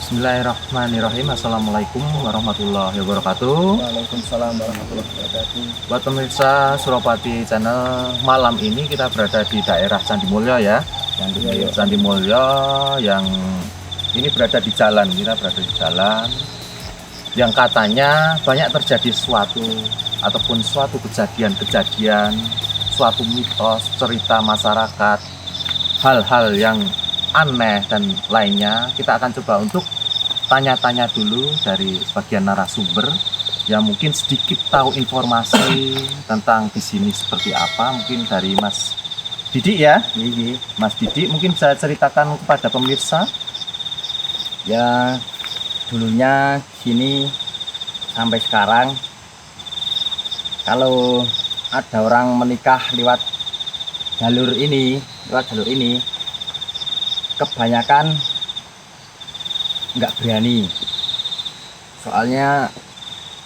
Bismillahirrahmanirrahim. Assalamualaikum warahmatullahi wabarakatuh. Waalaikumsalam warahmatullahi wabarakatuh. Buat pemirsa Suropati Channel, malam ini kita berada di daerah Candi Mulyo ya. Candi Mulyo yang ini berada di jalan, kita berada di jalan yang katanya banyak terjadi suatu ataupun suatu kejadian-kejadian, suatu mitos, cerita masyarakat, hal-hal yang aneh dan lainnya. Kita akan coba untuk tanya-tanya dulu dari sebagian narasumber yang mungkin sedikit tahu informasi tentang di sini seperti apa. Mungkin dari Mas Didik ya. Mas Didik mungkin bisa ceritakan kepada pemirsa. Ya, dulunya sini sampai sekarang kalau ada orang menikah lewat jalur ini, kebanyakan nggak berani. Soalnya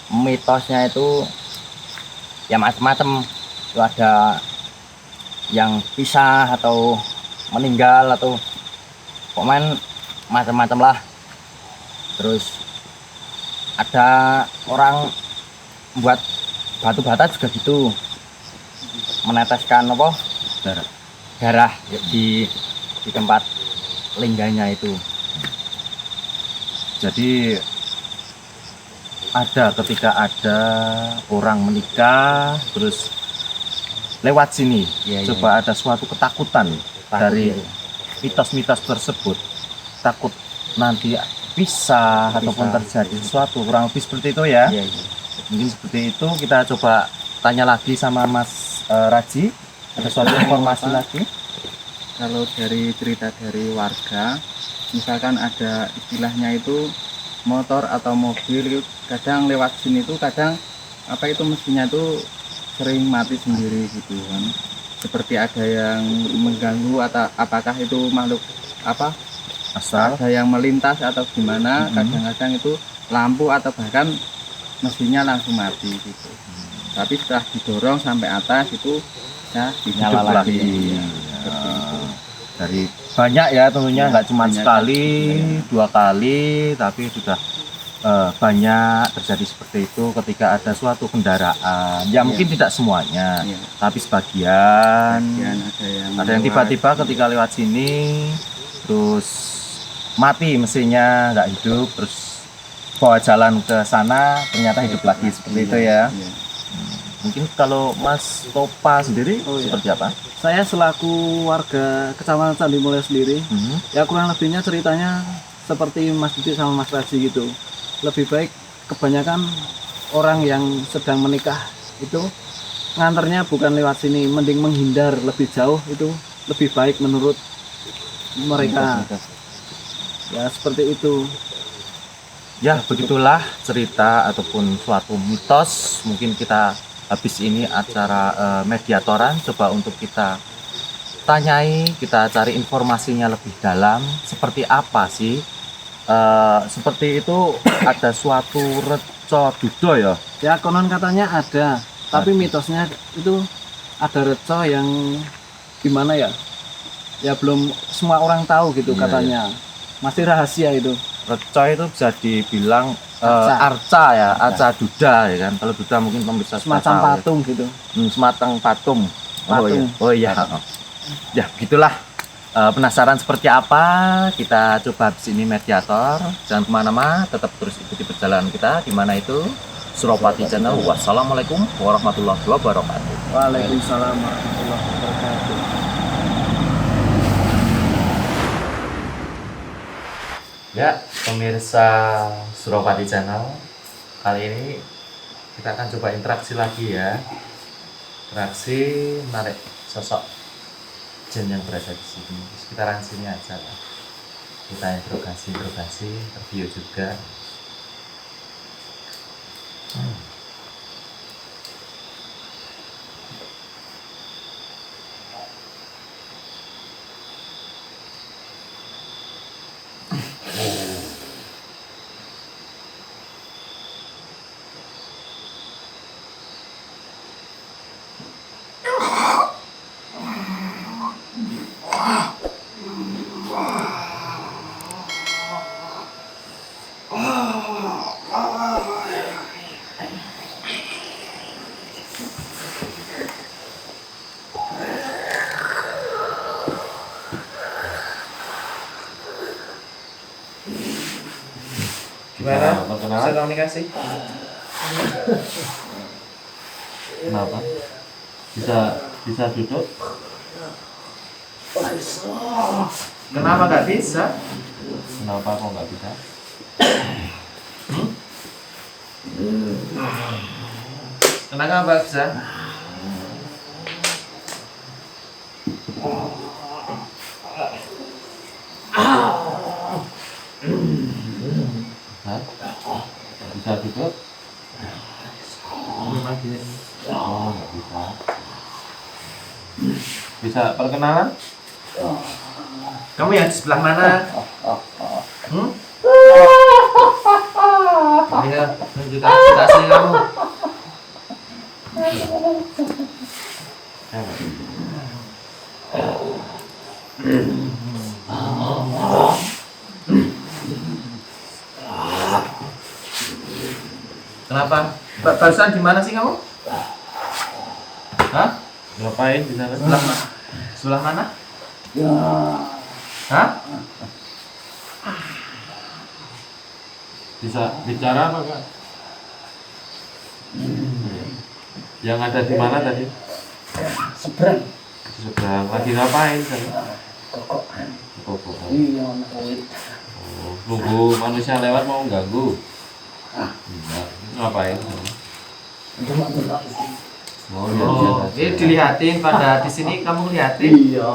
mitosnya itu ya macam-macam. Itu ada yang pisah atau meninggal atau pokoknya macam-macam lah. Terus ada orang buat batu bata juga gitu, meneteskan apa darah di tempat lingganya itu. Jadi ketika ada orang menikah terus lewat sini, coba ada suatu ketakutan dari mitos-mitos tersebut, takut nanti pisah ataupun terjadi sesuatu kurang lebih seperti itu ya. Mungkin seperti itu. Kita coba tanya lagi sama Mas Raji, ada suatu informasi lagi. Kalau dari cerita dari warga, misalkan ada istilahnya itu motor atau mobil kadang lewat sini tuh kadang mesinnya tuh sering mati sendiri gitu kan, seperti ada yang mengganggu atau apakah itu makhluk Asal ada yang melintas atau gimana. Kadang-kadang itu lampu atau bahkan mesinnya langsung mati gitu. Tapi setelah didorong sampai atas itu ya dinyala lagi. Dari banyak ya tentunya, nggak cuma sekali, dua kali, tapi sudah banyak terjadi seperti itu ketika ada suatu kendaraan. Ya mungkin tidak semuanya, tapi sebagian ada yang tiba-tiba ketika lewat sini terus mati mesinnya, nggak hidup, terus bawa jalan ke sana ternyata hidup lagi seperti itu ya. Mungkin kalau Mas Topa sendiri seperti apa? Saya selaku warga Kecamatan Candi Mulyo sendiri, ya kurang lebihnya ceritanya seperti Mas Didik sama Mas Raji gitu. Lebih baik kebanyakan orang yang sedang menikah itu nganternya bukan lewat sini, mending menghindar lebih jauh, itu lebih baik menurut mereka. Ya seperti itu. Ya begitulah cerita ataupun suatu mitos. Mungkin kita habis ini acara mediatoran, coba untuk kita tanyai, kita cari informasinya lebih dalam. Seperti apa sih? Seperti itu ada suatu reco dudo ya? Ya konon katanya ada, tapi mitosnya itu ada reco yang gimana ya? Ya belum semua orang tahu gitu katanya. Masih rahasia itu. Reco itu bisa dibilang arca ya, arca duda ya kan. Kalau duda mungkin pemirsa semacam patung ya. Gitu. Semacam patung. Oh iya. Ya begitulah. Penasaran seperti apa? Kita coba habis ini mediator. Jangan kemana-mana, tetap terus ikuti perjalanan kita. Di mana itu? Suropati Channel. Wassalamualaikum warahmatullahi wabarakatuh. Waalaikumsalam warahmatullahi wabarakatuh. Ya, pemirsa Suropati Channel, kali ini kita akan coba interaksi lagi ya. Interaksi menarik sosok jin yang berada di sini. Sekitaran sini aja lah. Kita interogasi, interview juga. Gimana? Perkenalan? Bisa komunikasi? Kenapa? Bisa duduk? Kenapa nggak bisa? Kenapa kok nggak bisa? Kenapa nggak bisa? Hah? Bisa duduk? Oh, nggak bisa. Bisa perkenalan? Kamu yang di sebelah mana? Iya, tunjukkan situasi kamu. Kenapa? Barusan di mana sih kamu? Hah? Ngapain di sana? Sebelah mana? Sebelah mana? Hah? Bisa bicara apa enggak? Yang ada di mana tadi? Seberang. Di seberang. Lagi ngapain sana? Kokokan. Kokokan. Iya, kulit. Oh, nunggu manusia lewat mau ganggu? Enggak. Ngapain? Delok-delok. Oh, Oh, ini dilihatin pada di sini kamu lihatin. Iya.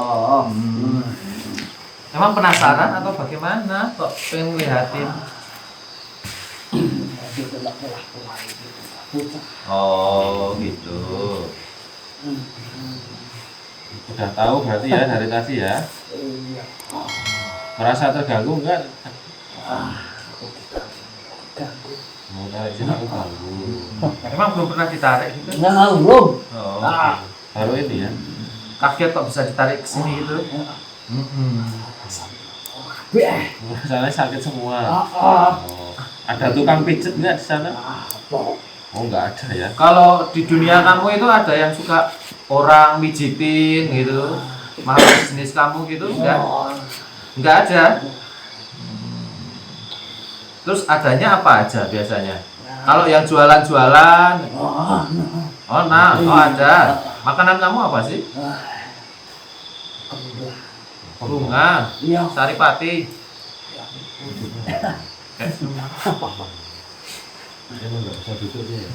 Emang penasaran atau bagaimana? Kok pengen lihatin? Delok pola-pola itu. Bocah. Oh, gitu. Udah tahu berarti ya dari tadi ya? Iya. Merasa terganggu enggak? Aku diganggu. Mau tarik sini aku ganggu. Emang belum pernah ditarik gitu? Ngawur. Oh, Baru ini ya? kaget kok bisa ditarik ke sini gitu. Beh. Rasanya sakit semua. Ah. Oh. Ada tukang pijet nggak di sana? Apa? Oh, nggak ada ya? Kalau di dunia kamu itu ada yang suka orang mijitin gitu, makhluk jenis kamu gitu, enggak? Enggak ada. Terus adanya apa aja biasanya? Kalau yang jualan-jualan, oh nah, oh ada. Makanan kamu apa sih? Bunga, Iya. saripati. Emang nggak bisa duduk dia ya?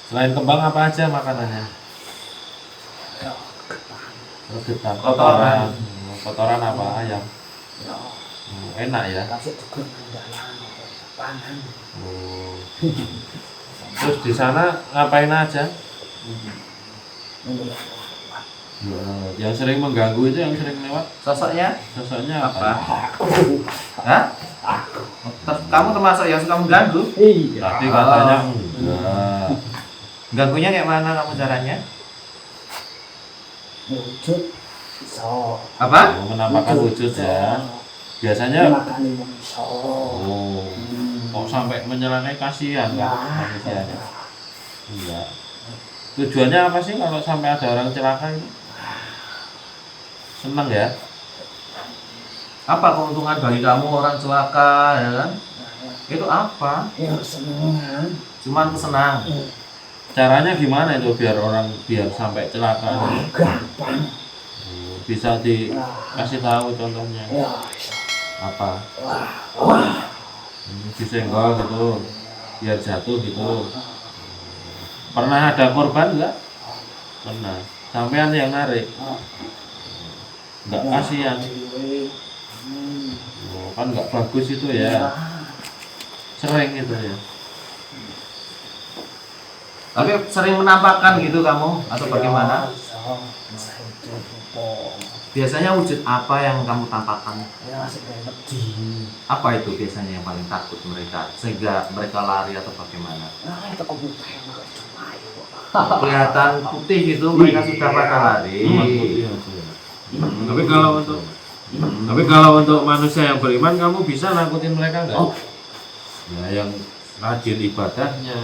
Selain kembang apa aja makanannya? Regetan. Kotoran. Kotoran apa? Ayam. Enak ya? Kasih tukang andalan. Pangan. Oh. Terus di sana ngapain aja? Yang sering mengganggu itu yang sering lewat Sosoknya sosoknya apa? apa? Hah? Kamu termasuk yang suka mengganggu? Iya. Tadi katanya enggak. Ganggunya kayak mana kamu caranya? Wujud. Iso. Apa? Menampakkan wujud ya. Biasanya Makan wong iso. oh, kok sampai menyerangnya kasihan Ya. kan manusianya? Enggak. Tujuannya apa sih kalau sampai ada orang celaka itu? Senang ya? Apa keuntungan bagi kamu orang celaka, ya kan? Itu apa? Ya senengan. Cuman senang. Caranya gimana itu biar sampai celaka? Gampang. Bisa dikasih tahu contohnya Ya iso. apa? Wah. Disenggol gitu, biar jatuh gitu. Pernah ada korban enggak? Pernah. Sampean yang narik. Enggak kasihan. Oh, kan enggak bagus itu ya. Sering itu ya. Tapi sering menampakkan gitu kamu atau bagaimana? Biasanya wujud apa yang kamu tampakkan? Ya sedang wedi. Apa itu biasanya yang paling takut mereka sehingga mereka lari atau bagaimana? Nah, itu kebuka yang cuma ayo. Kelihatan putih gitu mereka sudah pada lari. Tapi kalau untuk manusia yang beriman kamu bisa nakutin mereka enggak? Oh. Ya yang rajin ibadahnya.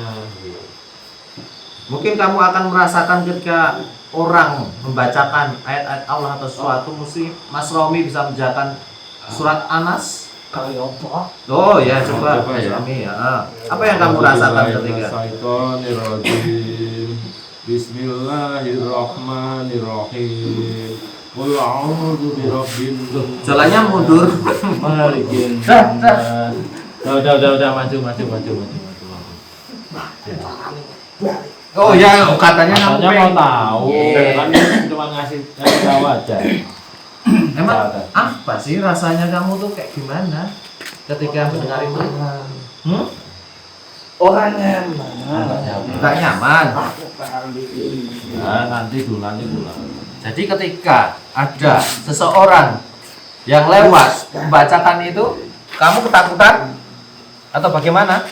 Mungkin kamu akan merasakan ketika orang membacakan ayat-ayat Allah atau sesuatu, mesti Mas Romi bisa membacakan surat Anas Kaya apa? Oh ya, coba Coba ya. Suami ya. Apa yang kamu rasakan ketika? Bismillahirrahmanirrahim. Bismillahirrahmanirrahim. Qul a'udzu birabbin Jalannya mundur. malikin Dah, dah. udah maju. Oh ya, katanya kamu Katanya mau pengen. tahu, Iya. kan cuma ngasih tahu aja. Emang Ada. apa sih rasanya kamu tuh kayak gimana ketika mendengar itu? Orangnya Nggak nyaman. Nah, nanti dulu. Jadi ketika ada seseorang yang lewat membacakan itu, kamu ketakutan atau bagaimana?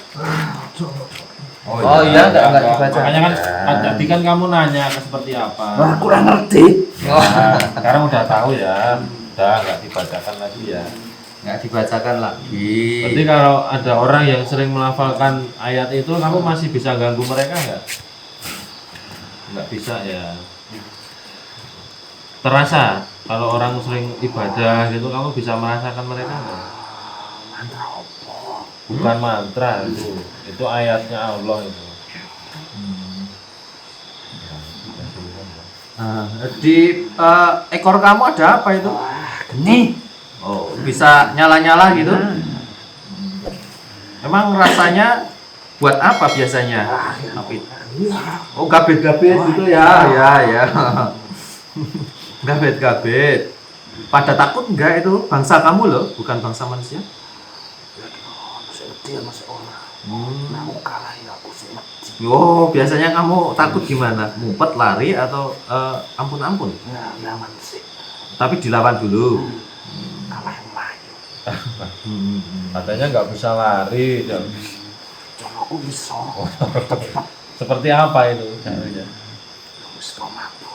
Oh iya, nggak dibaca. Makanya kan tadi kan kamu nanya seperti apa. Wah, kurang ngerti. Nah, sekarang udah tahu ya. Udah nggak dibacakan lagi ya. Nggak dibacakan lagi. Berarti kalau ada orang yang sering melafalkan ayat itu, kamu masih bisa ganggu mereka nggak? Nggak bisa ya. Terasa kalau orang sering ibadah gitu, kamu bisa merasakan mereka nggak? Bukan mantra itu ayatnya Allah itu. Nah, di ekor kamu ada apa itu? Geni. Oh, bisa nyala-nyala gitu? Emang rasanya buat apa biasanya? Api. Oh, gabet-gabet gitu ya, ya. Gabet-gabet. Pada takut enggak itu? Bangsa kamu loh, bukan bangsa manusia. Masih dia masih orang. Nah, aku kalah ya aku sih. Oh, biasanya kamu takut gimana? Ngumpet, lari atau ampun-ampun? Ya, nyaman sih. Tapi dilawan dulu. Kalah yang maju. Katanya nggak bisa lari. Coba aku bisa. Seperti apa itu caranya? Bisa mampu.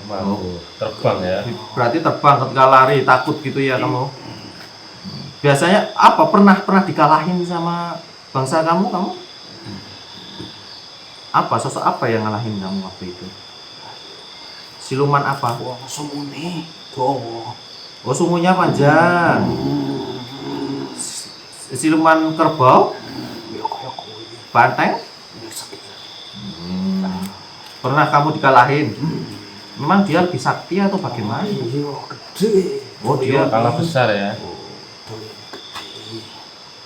Mampu terbang ya. Berarti terbang ketika lari, takut gitu ya kamu. Biasanya apa? Pernah dikalahin sama bangsa kamu? Apa? Sosok apa yang ngalahin kamu waktu itu? Siluman apa? Wah, semune. Tuh. Oh, sungguhnya panjang. Siluman kerbau? Ya kaya kuwi. Banteng? Bisa gitu. Pernah kamu dikalahin? Memang dia lebih sakti atau bagaimana? Iya, gede. Oh, dia Kalah besar ya.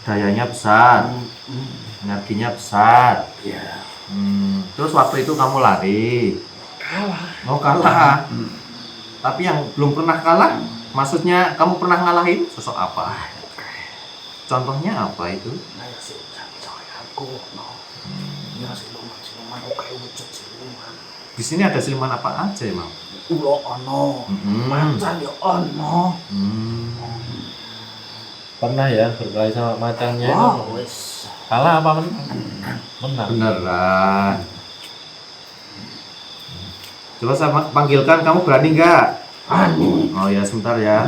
dayanya besar, energinya besar. Iya. Terus waktu itu kamu lari. Kalah. Oh, kalah. Tapi yang belum pernah kalah, maksudnya kamu pernah ngalahin sosok apa? Contohnya apa itu? Nah, ya sih, aku. No. Ya, siluman. Aku kayak wujud siluman. Di sini ada siluman apa aja emang? Ulo ono. Macan ya ono. Pernah ya berkelahi sama macannya? Wah, wes. Kalah apa menang? Menang. Beneran. Coba saya panggilkan, kamu berani nggak? Anu. Oh ya, sebentar ya.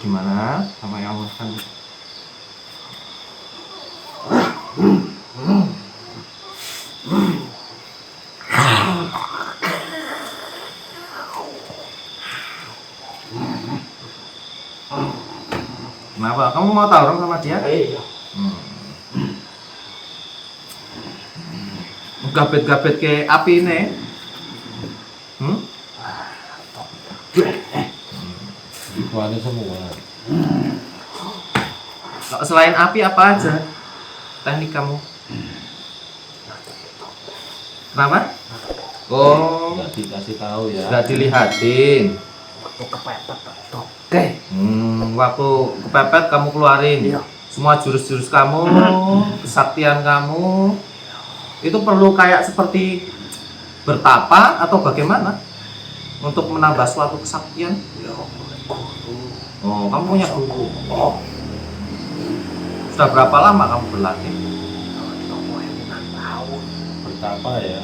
Gimana sama yang makan? Kenapa? Kamu mau tarung sama dia? Iya. Gabet-gabet kayak api ini. Buahnya semua. Selain api apa aja teknik kamu? Kenapa? Oh, Nggak dikasih tahu ya. nggak dilihatin. Waktu kepepet. Oke. Waktu kepepet kamu keluarin Iya. semua jurus-jurus kamu, kesaktian kamu. Itu perlu kayak seperti bertapa atau bagaimana untuk menambah suatu kesaktian? Ya, boleh guru. Oh, kamu punya guru. Oh, Sudah berapa lama kamu berlatih? kamu 6 tahun. Betapa ya.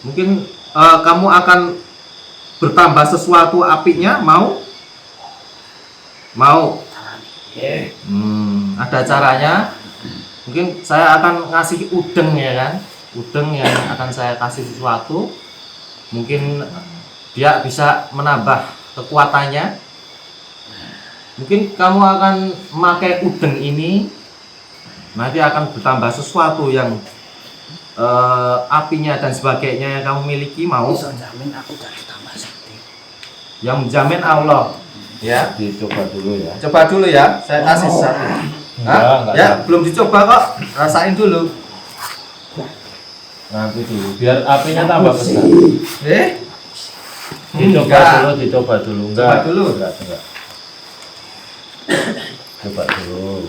Mungkin kamu akan bertambah sesuatu apinya, mau? Mau? Ada caranya. Mungkin saya akan ngasih udeng ya kan, udeng yang akan saya kasih sesuatu. Mungkin dia bisa menambah kekuatannya. Mungkin kamu akan memakai udeng ini, nanti akan bertambah sesuatu yang apinya dan sebagainya yang kamu miliki, mau? Bisa jamin aku jadi tambah sakti. Yang menjamin Allah. Ya, Dicoba dulu ya. coba dulu ya, saya kasih satu. Enggak Ya, belum dicoba kok, rasain dulu. Nanti dulu, biar apinya tambah besar. Dicoba Enggak. dulu, dicoba dulu. Coba dulu. Enggak. Coba dulu.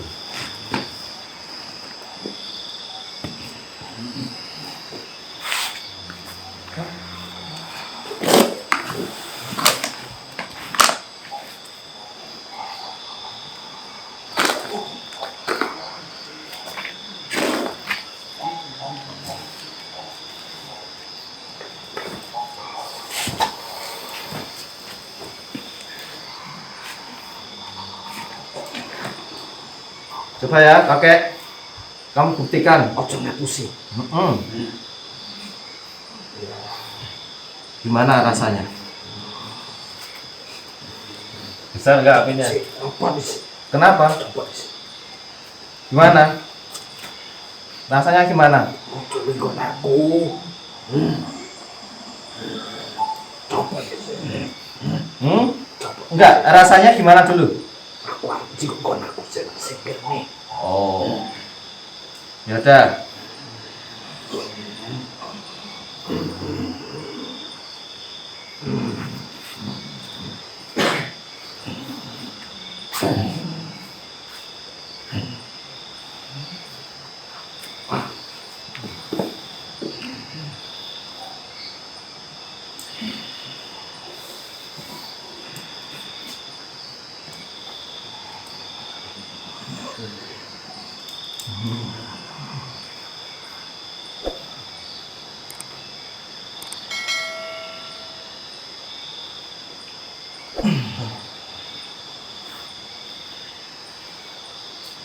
Coba ya, kakek. Kamu buktikan. Ojo ngapusi. Gimana rasanya? Besar enggak apinya? Apa sih? Kenapa? Apa sih? Gimana? Rasanya gimana? Ojo lingkon aku. Coba sih. Enggak, rasanya gimana dulu? Aku jingkon aku seger nih. Oh. Ya udah.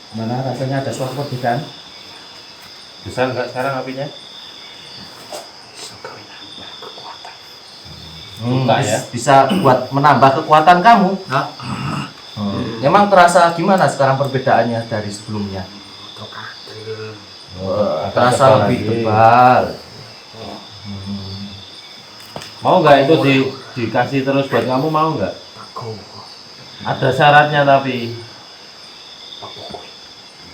Mana rasanya ada suatu perbedaan? Besar enggak sekarang apinya? Bisa kawin nambah kekuatan. Buka ya. Bisa buat menambah kekuatan kamu. Emang terasa gimana sekarang perbedaannya dari sebelumnya? Tokatil. Terasa tebal lebih lagi. tebal. Mau nggak itu dikasih terus buat kamu, mau nggak? Aku. Ada syaratnya tapi Aku.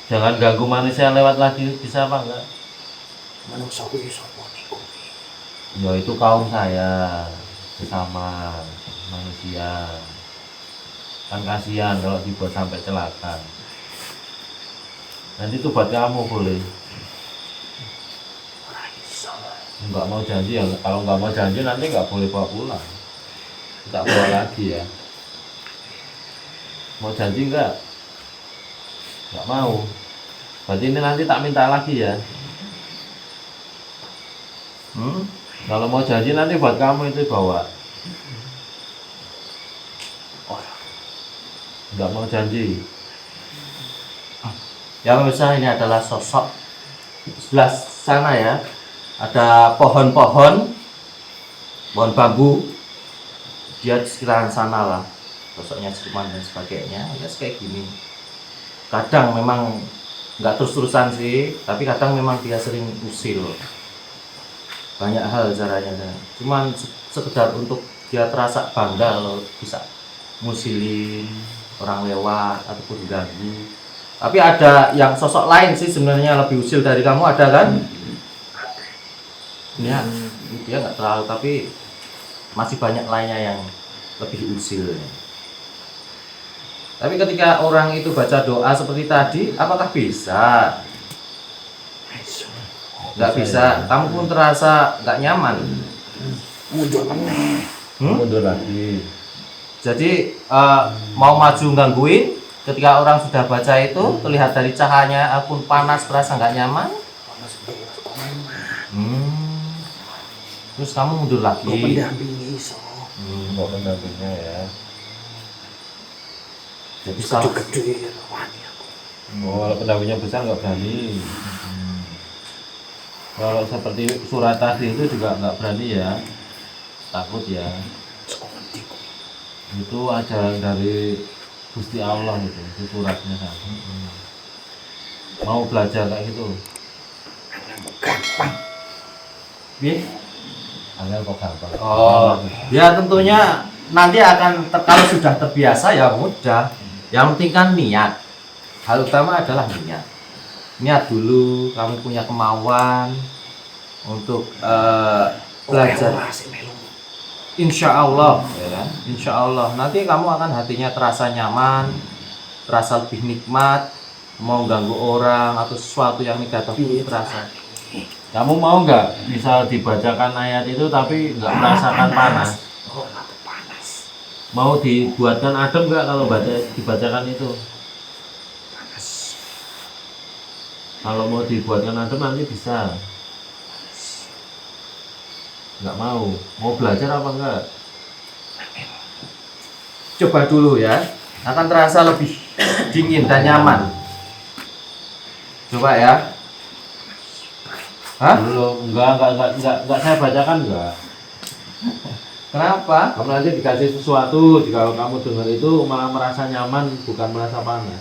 jangan ganggu manusia lewat lagi, bisa apa enggak? Manusia kuwi sapa niku? Ya itu kaum saya, sesama manusia. Kan kasihan kalau dibuat sampai celaka. Nanti itu buat kamu boleh. Ora iso. Nggak mau janji ya, kalau nggak mau janji nanti nggak boleh bawa pulang. Tak bawa lagi ya. Mau janji nggak? Nggak mau. Berarti ini nanti tak minta lagi ya. Kalau mau janji nanti buat kamu itu bawa. Nggak mau janji. Ya pemirsa, ini adalah sosok sebelah sana ya. Ada pohon-pohon, pohon bambu. Dia di sekitaran sana lah. Sosoknya siluman dan sebagainya. Ya kayak gini. Kadang memang nggak terus-terusan sih, tapi kadang memang dia sering usil. Banyak hal caranya. Cuman sekedar untuk dia terasa bangga kalau bisa ngusilin orang lewat ataupun ganggu. Tapi ada yang sosok lain sih sebenarnya lebih usil dari kamu, ada kan? Ya, dia nggak terlalu, tapi masih banyak lainnya yang lebih usil. Tapi ketika orang itu baca doa seperti tadi, apakah bisa? Nggak bisa. Kamu pun terasa nggak nyaman. Mundur meneh. Mundur lagi. Jadi mau maju gangguin, ketika orang sudah baca itu, terlihat dari cahayanya pun panas, terasa nggak nyaman. Panas iki kemana? Terus kamu mundur lagi. Kok pendampingi iso. Kok pendampingnya ya. Jadi Gede-gede wani aku. kalau pendampingnya besar nggak berani. Kalau seperti surat tadi itu juga nggak berani ya, takut ya. Itu ajaran dari Gusti Allah itu suratnya kan. Mau belajar kayak gitu. Gampang. Bi? Angel kok gampang. Oh, ya tentunya nanti akan kalau sudah terbiasa ya mudah. Yang penting kan niat. Hal utama adalah niat. Niat dulu, kamu punya kemauan untuk belajar. Insya Allah, ya kan? Insya Allah. Nanti kamu akan hatinya terasa nyaman, terasa lebih nikmat. Mau ganggu orang atau sesuatu yang negatif itu terasa. Kamu mau nggak misal dibacakan ayat itu tapi nggak merasakan panas? Mau dibuatkan adem nggak kalau dibacakan itu? Kalau mau dibuatkan adem nanti bisa. Nggak mau belajar apa enggak? Coba dulu ya, akan terasa lebih dingin dan nyaman. Coba ya. Hah? Belum, enggak saya bacakan enggak. Kenapa? Kamu nanti dikasih sesuatu, jika kamu dengar itu malah merasa nyaman, bukan merasa panas.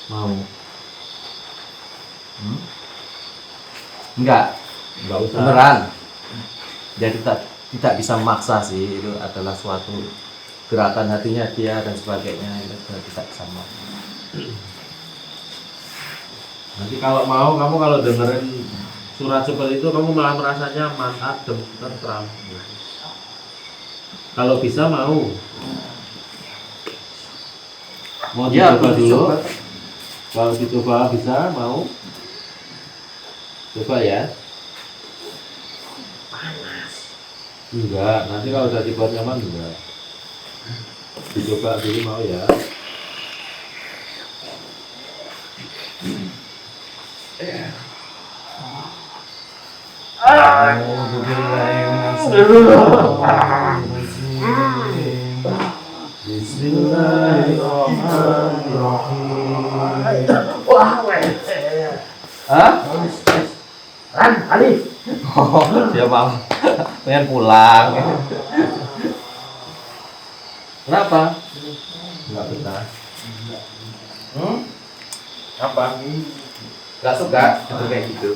Mau? Enggak, Enggak usah. beneran. Jadi tidak bisa memaksa sih, itu adalah suatu gerakan hatinya dia dan sebagainya, itu tidak bisa memaksa. Nanti kalau mau, kamu kalau dengerin surat seperti itu, kamu malah merasa nyaman, adem, tentram. Kalau bisa mau. Mau Ya, dicoba dulu. coba. Kalau dicoba bisa, mau. Coba ya. Enggak, nanti kalau udah dibuat nyaman enggak. Dicoba dulu mau ya. Bismillahirrahmanirrahim. Hah? Lan, Ali. Oh, dia mau pengen pulang. Kenapa? Enggak betah. Apa? Gak suka dengar kayak gitu.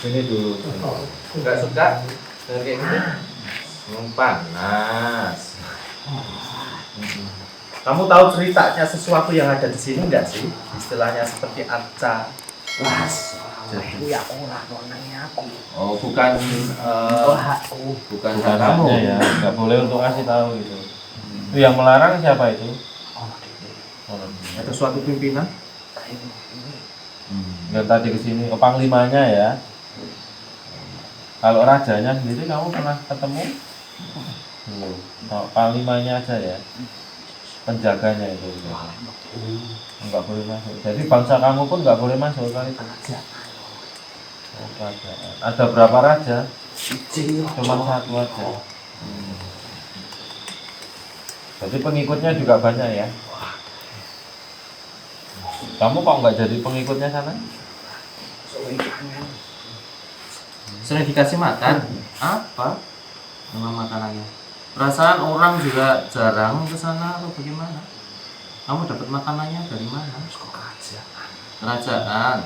Ini dulu. Gak suka dengar kayak gitu. Panas. Kamu tahu ceritanya sesuatu yang ada di sini nggak sih? Istilahnya seperti arca. Las. Aku ya ora nonangnya aku. Oh, bukan Aku. bukan Bukan kamu. haknya ya, nggak boleh untuk kasih tahu gitu. Itu yang melarang siapa itu? Ada suatu pimpinan. Yang tadi kesini, ke panglimanya ya. Kalau rajanya sendiri kamu pernah ketemu? Belum. Kalau panglimanya aja ya. Penjaganya itu. Enggak boleh masuk. Jadi bangsa kamu pun nggak boleh masuk kan itu. Oh, kerajaan. Ada berapa raja? Cuma satu aja. Jadi pengikutnya juga banyak ya. Kamu kok nggak jadi pengikutnya sana? Sering dikasih makan. Apa? Nama makanannya. Perasaan orang juga jarang ke sana atau bagaimana? Kamu dapat makanannya dari mana? Kerajaan.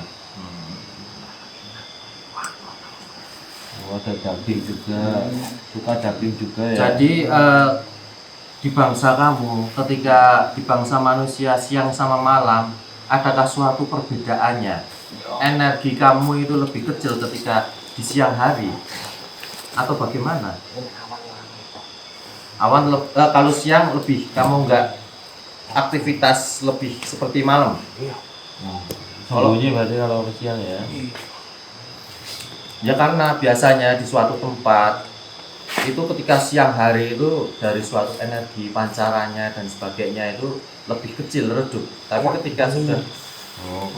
Oh, ada daging juga, suka daging juga ya. Jadi di bangsa kamu, ketika di bangsa manusia siang sama malam, adakah suatu perbedaannya? Energi kamu itu lebih kecil ketika di siang hari atau bagaimana? Kalau siang lebih kamu nggak aktivitas lebih seperti malam. Sembunyi berarti kalau siang ya. Ya karena biasanya di suatu tempat itu ketika siang hari itu dari suatu energi pancarannya dan sebagainya itu lebih kecil, redup. Tapi ketika sudah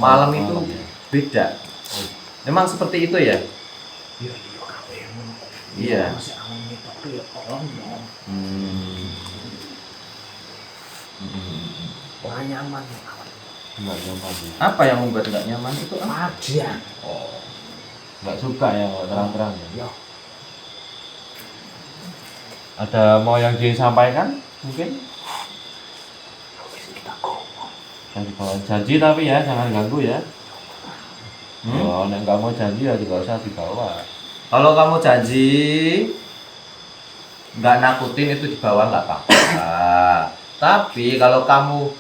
malam itu beda. Memang seperti itu ya. Iya iya kabeh ngono. Iya. Masih awang ngetok ya ono. Ora nyaman awak. Nggak nyaman sih. Apa yang membuat nggak nyaman itu? Pajan. Oh, Nggak suka ya kalau terang-terang ya. Ya, Ada mau yang disampaikan mungkin? wis kita ngomong. Yang dibawa janji tapi ya jangan ganggu ya. Oh, nek nggak mau janji ya juga usah dibawa. kalau kamu janji nggak nakutin itu di bawah nggak apa-apa. Tapi kalau kamu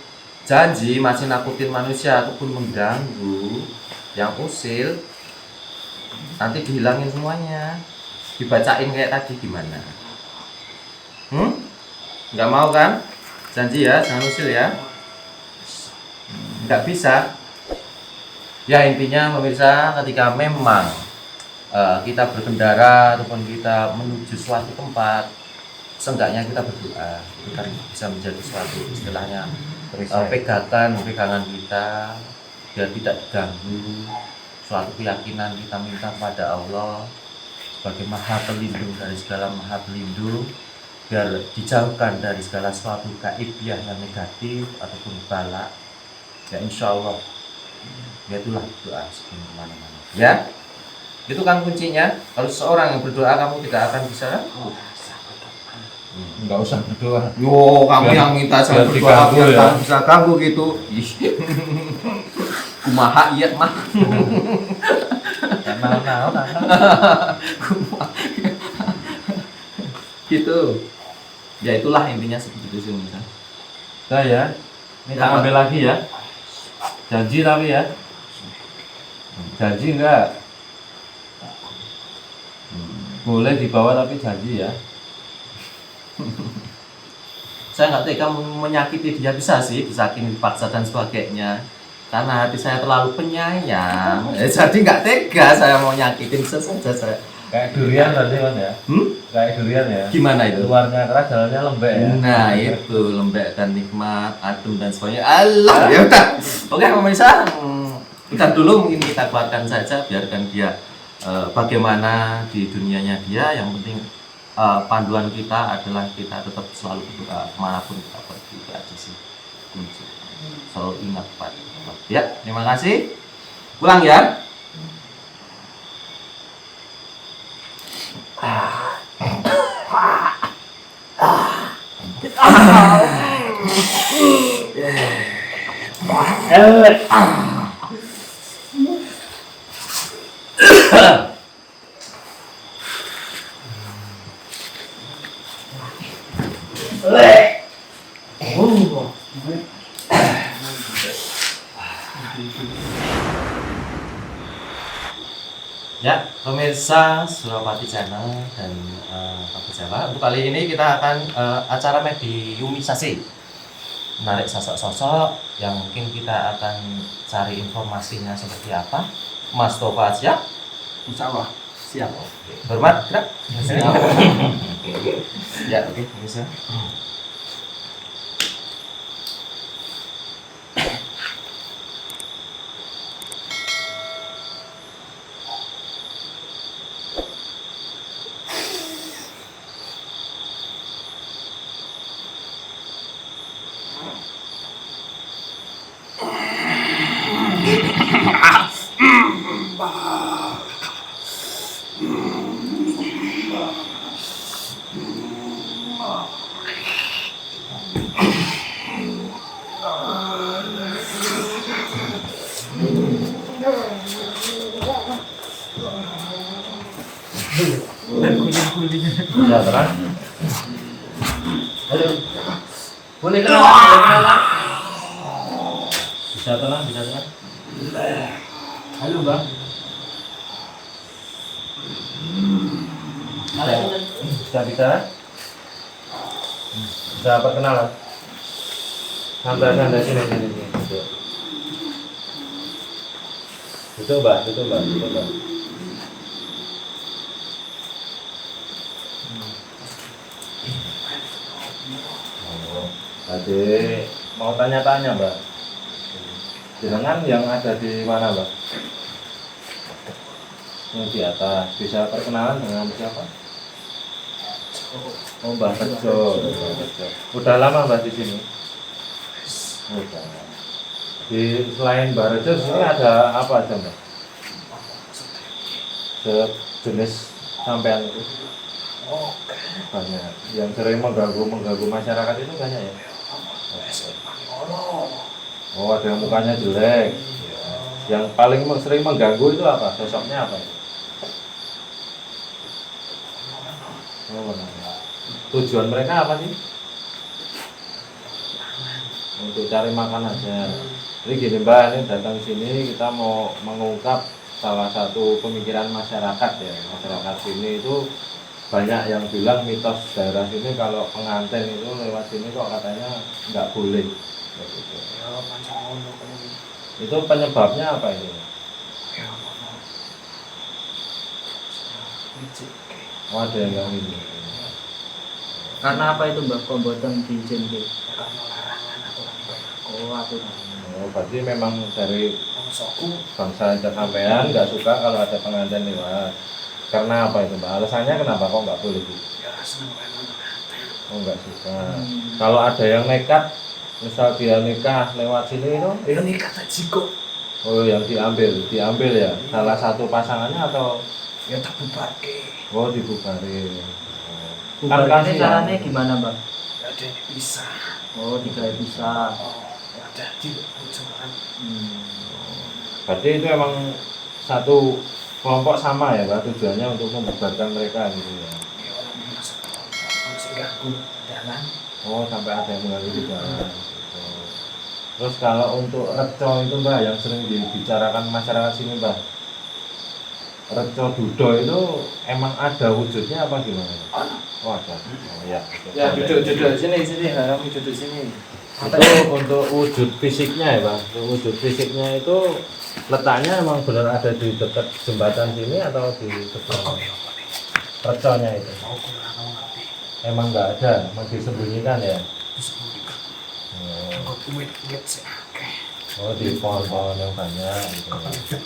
janji masih nakutin manusia ataupun mengganggu, yang usil, nanti dihilangin semuanya. Dibacain kayak tadi gimana? Nggak mau kan? Janji ya, jangan usil ya. Nggak bisa. Ya intinya pemirsa, ketika memang kita berkendara ataupun kita menuju suatu tempat, seenggaknya kita berdoa, itu kan bisa menjadi suatu istilahnya pegangan kita biar tidak diganggu. Suatu keyakinan kita minta kepada Allah sebagai Maha Pelindung dari segala Maha Pelindung, biar dijauhkan dari segala suatu kaibiah yang negatif ataupun bala. Ya insya Allah, ya itulah doa sebelum kemana-mana. Ya, itu kan kuncinya. Kalau seorang yang berdoa, kamu tidak akan bisa. Nggak usah berdoa. Yo, kamu yang minta saya biar berdoa diganggu biar ya. kamu bisa ganggu gitu. Ih. Kumaha iya mah. Nah. Gitu. Ya itulah intinya seperti itu sih Mas. Nah ya, kita ambil lagi ya. Janji tapi ya. Janji enggak? Boleh dibawa tapi janji ya. Saya nggak tega menyakiti dia, bisa sih disakiti, dipaksa dan sebagainya. Karena hati saya terlalu penyayang, jadi nggak tega saya mau nyakitin saja saya. Kayak durian tadi Mas ya. Kayak durian ya. Gimana itu? Luarnya keras, dalamnya lembek ya. Nah itu lembek dan nikmat, adem dan sebagainya. Allah ya udah. Oke pemirsa, udah dulu mungkin kita keluarkan saja, biarkan dia bagaimana di dunianya dia. Yang penting panduan kita adalah kita tetap selalu berdoa kemanapun kita pergi, itu aja sih. Selalu ingat pada Allah. Ya, terima kasih. Pulang ya. Ya, pemirsa Suropati Channel dan Pak Jawa, untuk kali ini kita akan acara mediumisasi, menarik sosok-sosok yang mungkin kita akan cari informasinya seperti apa. Mas Tova siap? Insya Allah siap. Hormat, gerak. Ya, oke, pemirsa. Ya terang. Halo. Boleh kenalan? Bisa tenang, bisa tenang. Halo, Bang. Bisa bicara? Bisa perkenalan? Santai sini. Duduk. Duduk, Mbak. Tadi mau tanya-tanya, Mbak. Jenengan yang ada di mana, Mbak? Yang di atas. Bisa perkenalan dengan siapa? Oh, Mbah Bejo. Mbah Bejo. Udah lama Mbah di sini? Udah. Di selain Mbah Bejo sini ada apa aja Mbah? Sejenis sampean itu banyak. Yang sering mengganggu masyarakat itu banyak ya? Oh, ada yang mukanya jelek. Yang paling sering mengganggu itu apa? Sosoknya apa? Oh, tujuan mereka apa sih? Untuk cari makan aja. Jadi gini Mbak, ini datang sini kita mau mengungkap salah satu pemikiran masyarakat ya. Masyarakat sini itu banyak yang bilang mitos daerah sini kalau pengantin itu lewat sini kok katanya nggak boleh. Gitu. Itu penyebabnya apa ini? Oh, ada yang nggak ini. Karena apa itu Mbak kok mboten diizinkan? Oh, aturan. Oh, berarti memang dari bangsa sampean nggak suka kalau ada pengantin lewat. Karena apa itu Mbak? Alasannya kenapa kok nggak boleh? Oh, nggak suka. Kalau ada yang nekat, misal dia nikah lewat sini itu? Nikah tadi kok. Oh, yang diambil ya. Salah satu pasangannya atau? Ya tak bubarke. Oh, dibubarin. Bubarnya caranya gimana Mbak? Ada yang bisa. Oh, digawe bisa. Ada di bocoran. Berarti itu emang satu kelompok sama ya Mbak, tujuannya untuk membubarkan mereka gitu ya. Ya orang masuk masih ganggu jalan. Oh, sampai ada yang mengganggu di jalan. Gitu. Terus kalau untuk reco itu Mbak yang sering dibicarakan masyarakat sini Mbak, reco dudo itu emang ada wujudnya apa gimana? Oh, ada. Oh, ya. Ya duduk sini kamu duduk sini. Itu untuk wujud fisiknya ya Bang. Untuk wujud fisiknya itu letaknya emang benar ada di dekat jembatan sini atau di sebelah reconya itu? Emang nggak ada, emang disembunyikan ya? Oh, di pohon-pohon yang banyak gitu ya.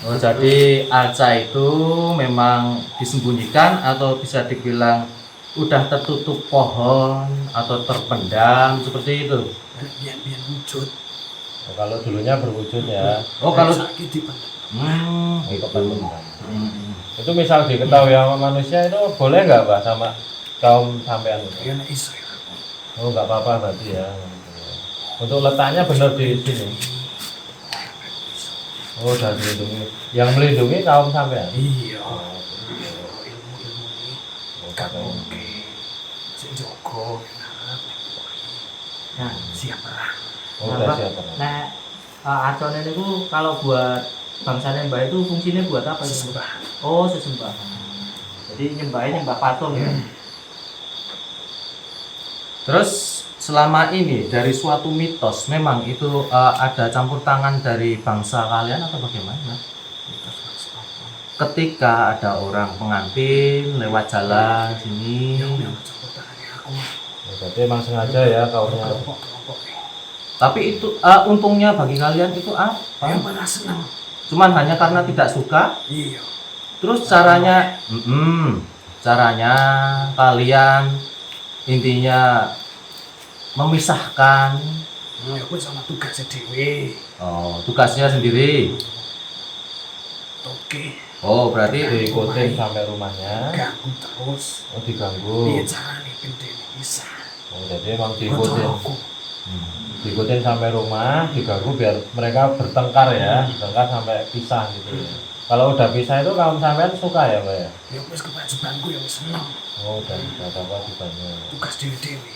Oh, jadi arca itu memang disembunyikan atau bisa dibilang udah tertutup pohon atau terpendam seperti itu. Biar wujud. Oh, kalau dulunya berwujud ya. Oh, kalau sakit dipendam. Gitu. Itu misal diketahui sama manusia itu boleh nggak Mbak sama kaum sampean itu? Ya nek iso ya. Oh, nggak apa-apa berarti ya. Untuk letaknya benar di sini. Oh, udah dilindungi. Yang melindungi kaum sampean. Iya. Oh, Ilmu gak oke. Sing jogo. Nah, Siap perang. oh, udah siap. nah acuannya itu kalau buat bangsanya Mbak itu fungsinya buat apa? Sesembahan. Oh, sesembahan. Jadi nyembah patung ya. terus selama ini dari suatu mitos memang itu ada campur tangan dari bangsa kalian atau bagaimana? Ketika ada orang pengantin lewat jalan sini, Oh, berarti emang sengaja ya kaumnya. tapi itu untungnya bagi kalian itu apa? Yang mana senang. Cuman hanya karena tidak suka. Iya. Terus caranya, caranya kalian intinya memisahkan. Ya gue sama tugasnya dewe. Oh, tugasnya sendiri. Oke. Oh, berarti Diikutin sampai rumahnya. Ganggu terus. Oh, diganggu. Piye carane pendene bisa. Oh, jadi emang diikutin. Bocorku. Diikutin sampai rumah, diganggu biar mereka bertengkar ya, bertengkar sampai pisah gitu ya. Kalau udah pisah itu kaum sampean suka ya Mbak ya? Ya wis kewajibanku ya wis seneng. Oh, udah ada kewajibannya. Tugas dewe-dewe.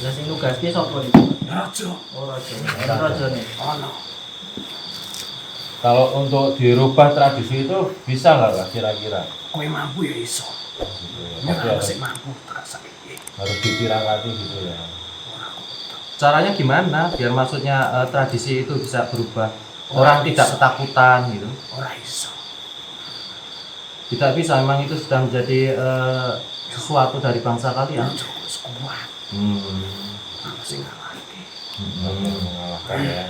Lah sing nugaske sapa iki? Raja. Oh, raja. Raja nih. Ono. Kalau untuk dirubah tradisi itu bisa nggak Pak kira-kira? Kowe mampu ya iso. Gitu ya. Ya Tapi harus mampu tekan saiki. harus ditirakati gitu ya. caranya gimana biar maksudnya tradisi itu bisa berubah? Orang tidak ketakutan gitu. Ora iso. Tidak bisa, memang itu sudah menjadi sesuatu dari bangsa kalian. Raja wis kuat. Hmm. Aku sing ngalahke. Mengalahkan ya.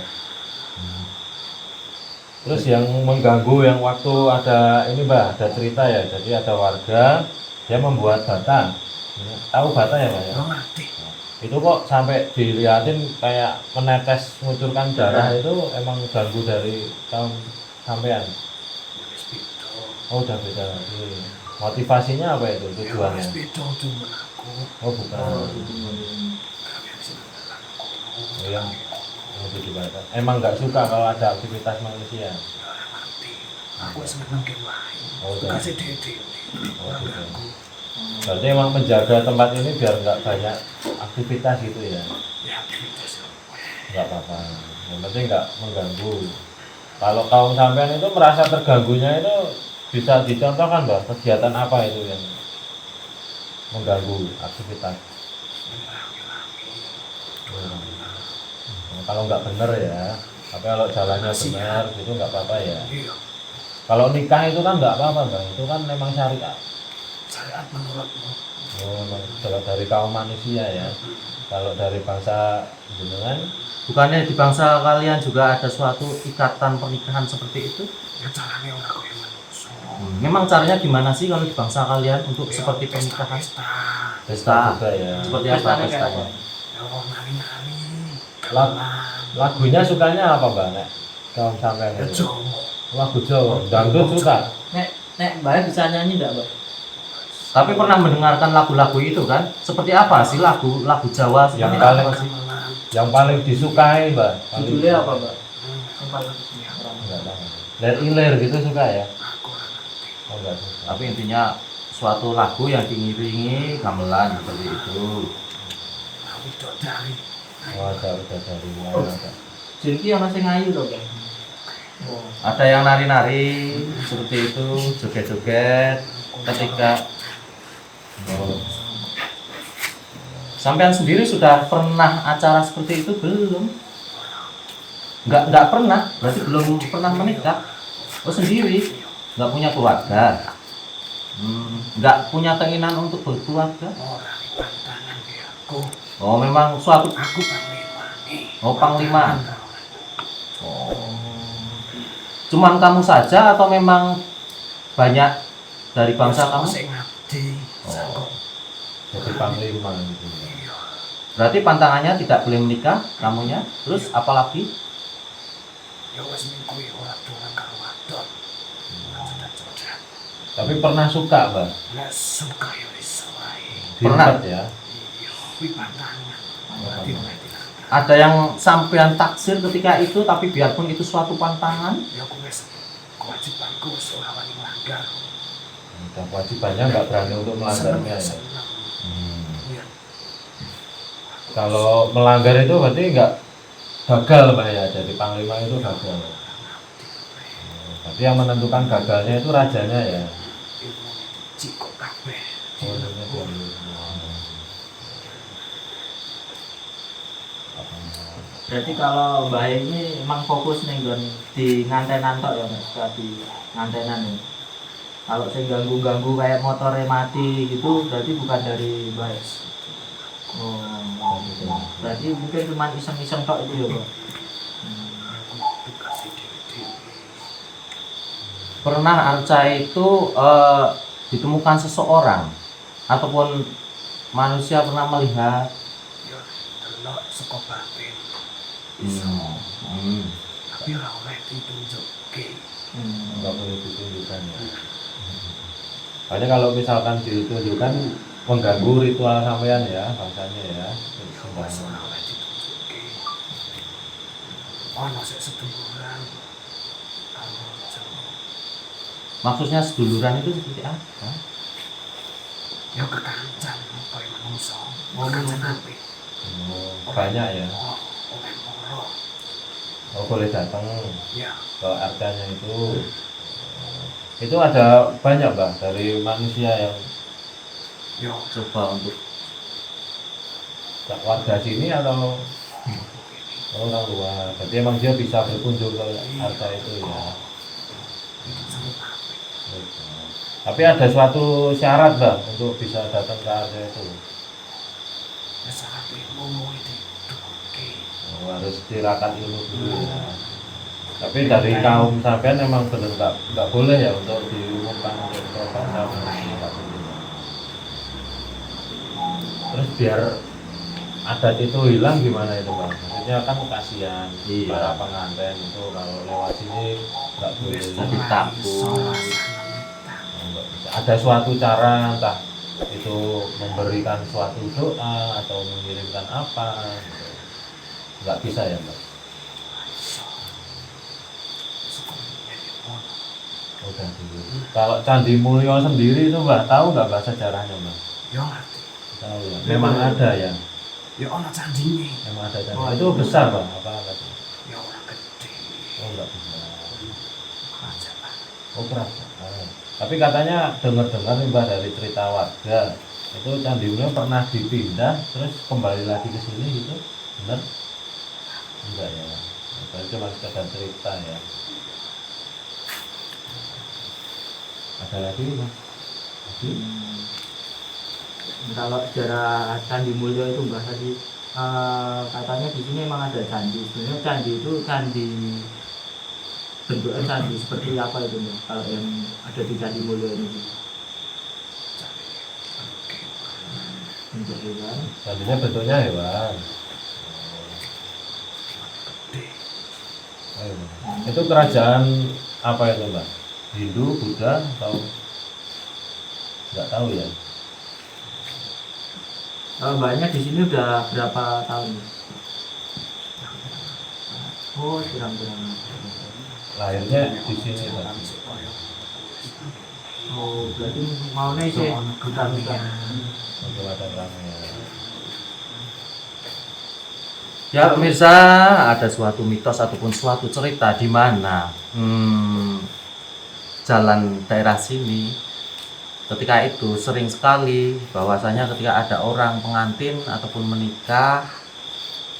Terus yang mengganggu yang waktu ada ini Mbak, ada cerita ya. Jadi ada warga dia membuat bata. Tahu bata ya Mbak ya? Lo ngerti. Itu kok sampai dilihatin kayak menetes mengucurkan darah itu emang ganggu dari kaum sampean. Wis beda. Oh udah beda lagi. Motivasinya apa itu Ya tujuannya? wis beda cuma aku. Oh bukan. Kalian sing ngelan kono. Oh, yang itu dibatas. Emang nggak suka kalau ada aktivitas manusia. Ya ora ngerti. Aku seneng ke wae. Oh, udah. Kasih dede. Oh, Ora gitu. ganggu. Berarti emang menjaga tempat ini biar nggak banyak aktivitas gitu ya. Ya aktivitas ya. Nggak apa-apa. Yang penting nggak mengganggu. Kalau kaum sampean itu merasa terganggunya itu bisa dicontohkan Mbak, kegiatan apa itu yang mengganggu aktivitas? Kalau nggak bener ya, tapi kalau jalannya benar gitu nggak apa-apa ya. Iya. Kalau nikah itu kan nggak apa-apa Mbak, itu kan memang syariat. Syariat menurutmu. Oh, memang dari kaum manusia ya. Kalau dari bangsa jenengan, Bukannya di bangsa kalian juga ada suatu ikatan pernikahan seperti itu? Ya caranya ora koyo manungsa. Memang caranya gimana sih kalau di bangsa kalian untuk Ya, seperti pernikahan? pesta. pesta juga ya. Seperti apa pestanya? Ya orang nari-nari. Lag- gamelan, Lagunya sukanya apa Mbak? Nek kaum sampean ya itu? Jawa. Lagu Jawa, dangdut suka. Nek Mbak bisa nyanyi enggak, Mbak? Tapi pernah mendengarkan lagu-lagu itu kan? Seperti apa sih lagu Jawa? Yang Seperti paling apa sih? Gamelan. yang paling disukai Mbak. Paling- Judulnya apa, Mbak? Yang paling Enggak tahu. Ler iler gitu suka ya? aku ora ngerti. Oh enggak suka. Tapi intinya suatu lagu yang diiringi gamelan seperti itu. Nah, widodari. Oh ada dari luar ada. Jadi yang masih ngayu loh, Bang. Oh. Ada yang nari-nari seperti itu, joget-joget ketika Oh, sampean sendiri sudah pernah acara seperti itu belum? Nggak pernah, berarti belum pernah menikah. Oh sendiri, nggak punya keluarga. Nggak punya keinginan untuk berkeluarga. Ora di pantangan ya aku. Oh memang suatu. Aku panglima nih. Oh panglima. Oh. Cuman kamu saja atau memang banyak dari bangsa kamu? Sing ngabdi. Oh. jadi panglima gitu. Iya. Berarti pantangannya tidak boleh menikah kamunya. Terus apalagi? Ya wis minggu ya ora dolan karo wadon. Codak-codak. Tapi pernah suka Mbak? Lah suka ya wis wae. Pernah. Direpet ya. Iya, kuwi pantangan. Berarti ora dilanggar. Ada yang sampean taksir ketika itu, tapi biarpun itu suatu pantangan. Ya aku wis kewajibanku wis ora wani nglanggar. Udah kewajibannya nggak berani untuk melanggarnya ya. Seneng. Iya. Kalau melanggar itu berarti nggak gagal Mbak ya. Jadi panglima itu gagal. Berarti yang menentukan gagalnya itu rajanya ya. Ilmu ciko kabeh. Oh, ilmunya dari- Berarti kalau Mbak ini emang fokus nih Gon di ngantenan tok ya, Mas, suka di ngantenan ya. Kalau saya ganggu-ganggu kayak motornya mati gitu, berarti bukan dari Mbak. Oh, gitu. Berarti mungkin cuma iseng-iseng tok itu ya, Bang. Tugas dewe-dewe. Pernah arca itu ditemukan seseorang ataupun manusia pernah melihat. Ya delok saka batin. Hmm. Tapi ora oleh ditunjukke. nggak boleh ditunjukkan ya. Makanya kalau misalkan ditunjukkan mengganggu ritual sampean ya bahasanya ya. Wis ora oleh ditunjukke. Ono sik seduluran. Karo Jawa. Maksudnya seduluran itu seperti apa? Ya kekancan kaya manungsa. Oh, Kekancan apik. Banyak ya. Oh, oleh moro. Oh boleh datang Ya, ke arcanya itu. Itu ada banyak Mbak dari manusia yang yo Coba untuk warga sini atau orang luar. Jadi emang dia bisa berkunjung ke arca itu ya. itu sangat apik. Tapi ada suatu syarat Mbak untuk bisa datang ke arca itu. Ya syarat ilmu itu ditunjukke. Oh, harus tirakat ilmu dulu ya. Tapi dari kaum sampean memang benar nggak boleh ya untuk diumumkan untuk ke bangsa manusia, nggak boleh. Terus biar adat itu hilang gimana itu bang? Maksudnya kan kasihan Iya. para pengantin itu kalau lewat sini nggak boleh. Jadi takut. Nggak bisa. Ada suatu cara entah itu memberikan suatu doa atau mengirimkan apa, gitu. Nggak bisa ya mbak? Udah dulu. Kalau Candi Mulyo sendiri itu mbak tahu nggak bahasa sejarahnya mbak? Ya ngerti. Tahu ya. Memang ada ya. Ya ana candine. Memang ada candi. Itu besar bang apa enggak? Ya ora gede. Oh enggak besar. Kerajaan. Oh kerajaan. Tapi katanya dengar-dengar nih mbak dari cerita warga itu Candi Mulyo pernah dipindah terus kembali lagi ke sini gitu, benar? Enggak ya. Berarti cuma sekedar cerita ya. Ada lagi mas? Lagi? Kalau sejarah Candi Mulyo itu mbak tadi katanya di sini memang ada candi. Sebenarnya candi itu candi bentuknya candi seperti apa itu mbak? Kalau yang ada di Candi Mulyo ini bentuk hewan. Candinya bentuknya hewan. Oh, iya. Itu kerajaan apa itu mbak? Hindu, Buddha, atau nggak tahu ya? Kalau mbaknya di sini udah berapa tahun? Oh, kurang-kurang. Lahirnya di sini mbak. Oh, berarti maunya sih hutan-hutan. Untuk ada ramenya. Ya pemirsa, ada suatu mitos ataupun suatu cerita di mana jalan daerah sini ketika itu sering sekali bahwasanya ketika ada orang pengantin ataupun menikah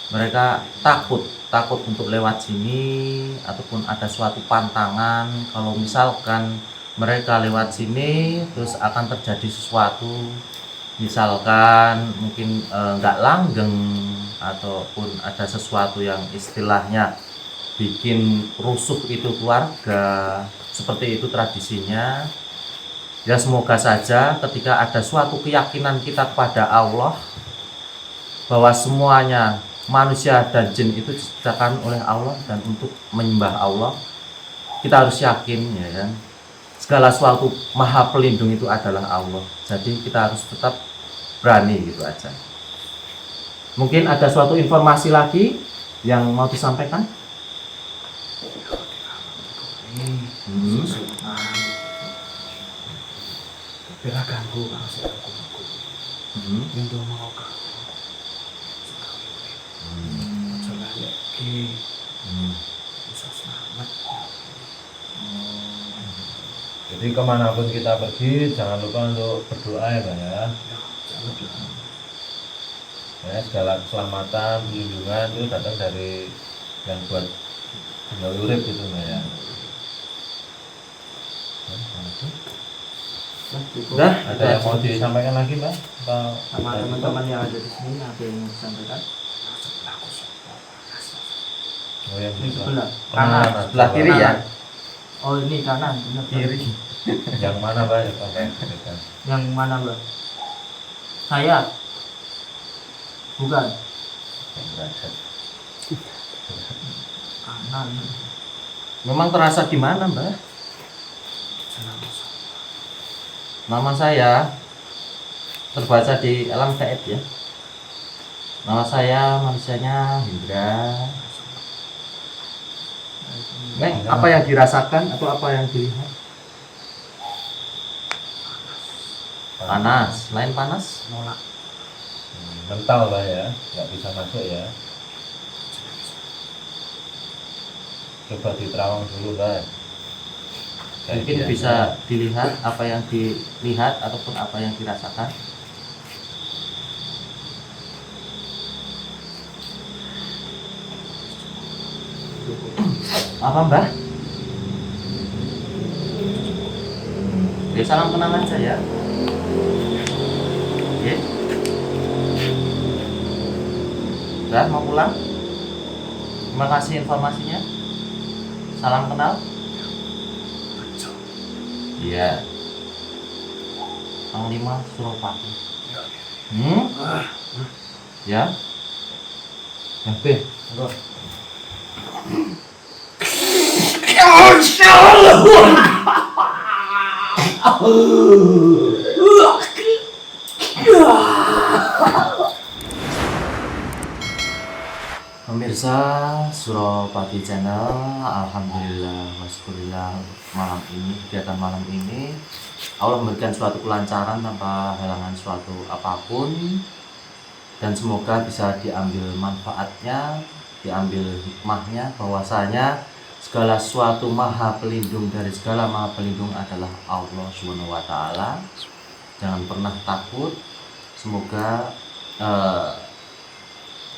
mereka takut untuk lewat sini ataupun ada suatu pantangan kalau misalkan mereka lewat sini terus akan terjadi sesuatu misalkan mungkin nggak langgeng ataupun ada sesuatu yang istilahnya bikin rusuh itu keluarga, seperti itu tradisinya. Ya semoga saja ketika ada suatu keyakinan kita kepada Allah bahwa semuanya manusia dan jin itu diciptakan oleh Allah dan untuk menyembah Allah, kita harus yakin ya kan segala sesuatu maha pelindung itu adalah Allah. Jadi kita harus tetap berani gitu aja. Mungkin ada suatu informasi lagi yang mau disampaikan? Bela ganggu kalau saya aku. Yang do mau ka. Ojo lagi. Bisa selamat. Jadi kemanapun kita pergi jangan lupa untuk berdoa ya Pak ya. Jangan lupa. Ya, segala keselamatan, perlindungan itu datang dari yang buat tinggal urip gitu Mbak ya. Udah, Ada yang mau disampaikan lagi Mbak? Atau Sama teman-teman yang ada di sini ada yang mau disampaikan? Oh yang Ini bisa. sebelah Kanan, kanan. sebelah kiri ya. Oh ini kanan, benar. Kiri. Yang mana Mbak? Ya, Pak? Yang mana mbak? Saya. Bukan. Yang derajat. Kanan. Memang terasa gimana Mbak? Nama saya terbaca di alam gaib ya. Nama saya manusianya Hendra. Neng, apa yang dirasakan atau apa yang dilihat? Panas, lain panas? Nolak. Mental Mbak ya, nggak bisa masuk ya. Coba diterawang dulu Mbak. Mungkin bisa dilihat apa yang dilihat ataupun apa yang dirasakan. Apa Mbah? Ya salam kenal aja ya. Oke. Mbah mau pulang? Terima kasih informasinya. Salam kenal. Iya. Panglima Suropati. Ya. B. Pemirsa Suropati Channel, alhamdulillah wasyukurillah malam ini, kegiatan malam ini Allah memberikan suatu kelancaran tanpa halangan suatu apapun, dan semoga bisa diambil manfaatnya, diambil hikmahnya, bahwasanya segala sesuatu maha pelindung, dari segala maha pelindung adalah Allah Subhanahu wa Ta'ala. Jangan pernah takut, semoga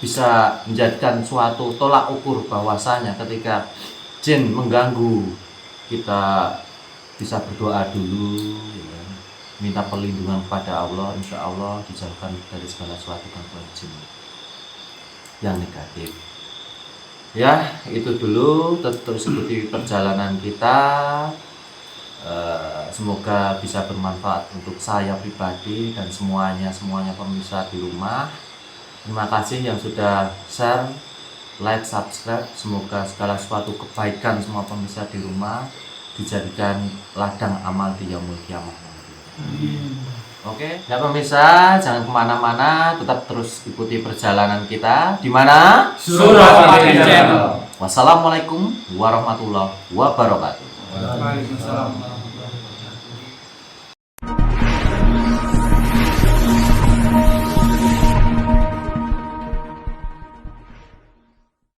bisa menjadikan suatu tolak ukur bahwasanya ketika jin mengganggu kita bisa berdoa dulu ya, minta perlindungan kepada Allah, insya Allah dijauhkan dari segala suatu gangguan jin yang negatif. Ya, itu dulu, terus ikuti perjalanan kita. Semoga bisa bermanfaat untuk saya pribadi dan semuanya pemirsa di rumah. Terima kasih yang sudah share, like, subscribe. Semoga segala suatu kebaikan semua pemirsa di rumah dijadikan ladang amal di yaumul kiamah nanti. Oke, ya pemirsa, jangan kemana-mana, tetap terus ikuti perjalanan kita di mana? Suropati Channel. Wassalamualaikum warahmatullahi wabarakatuh. Waalaikumsalam.